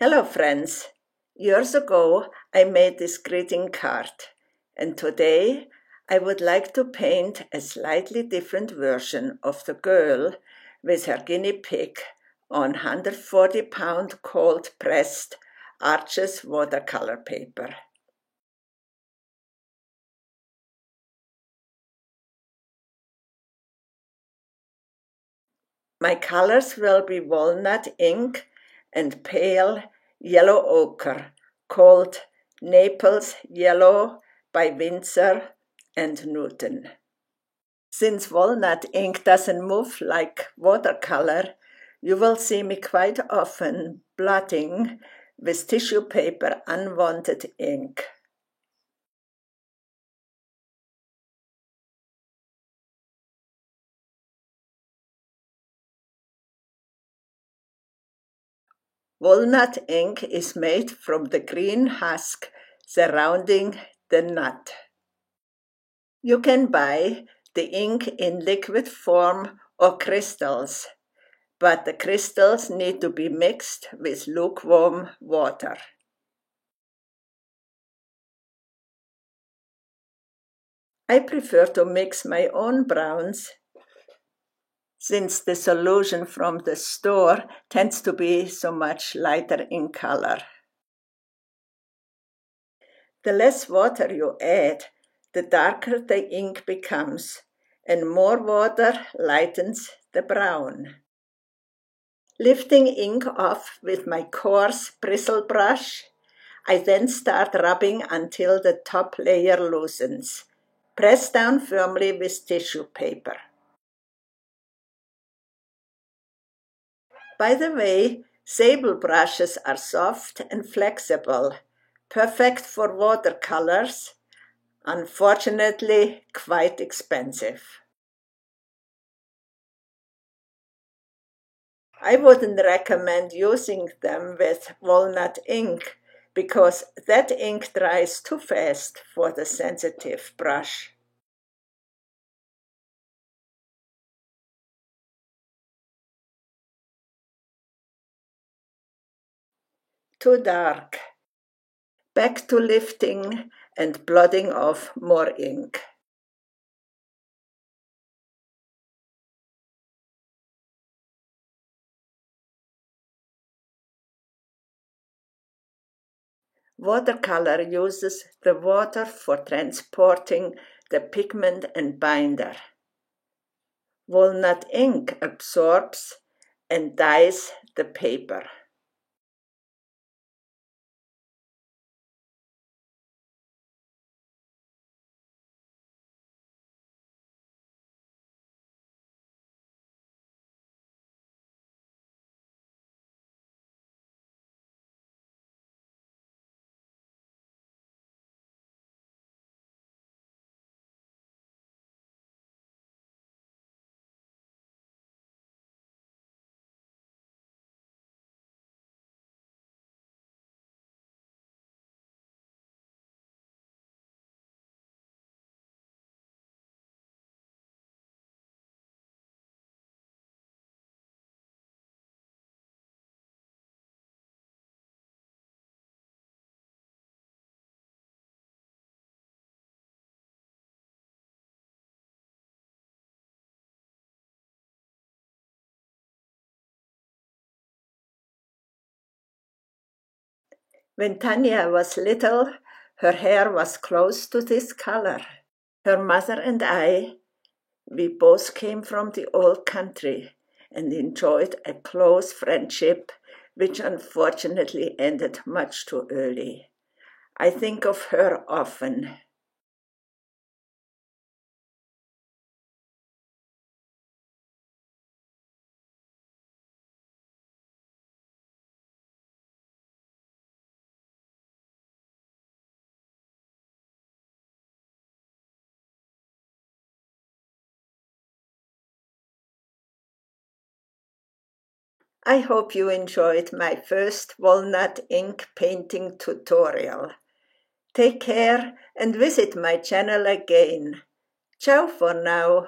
Hello friends! Years ago I made this greeting card, and today I would like to paint a slightly different version of the girl with her guinea pig on 140-pound cold pressed Arches watercolor paper. My colors will be walnut ink and pale yellow ochre, called Naples Yellow by Winsor and Newton. Since walnut ink doesn't move like watercolor, you will see me quite often blotting with tissue paper unwanted ink. Walnut ink is made from the green husk surrounding the nut. You can buy the ink in liquid form or crystals, but the crystals need to be mixed with lukewarm water. I prefer to mix my own browns since the solution from the store tends to be so much lighter in color. The less water you add, the darker the ink becomes, and more water lightens the brown. Lifting ink off with my coarse bristle brush, I then start rubbing until the top layer loosens. Press down firmly with tissue paper. By the way, sable brushes are soft and flexible, perfect for watercolors, unfortunately quite expensive. I wouldn't recommend using them with walnut ink because that ink dries too fast for the sensitive brush. Too dark. Back to lifting and blotting off more ink. Watercolor uses the water for transporting the pigment and binder. Walnut ink absorbs and dyes the paper. When Tanya was little, her hair was close to this color. Her mother and we both came from the old country and enjoyed a close friendship, which unfortunately ended much too early. I think of her often. I hope you enjoyed my first walnut ink painting tutorial. Take care and visit my channel again. Ciao for now.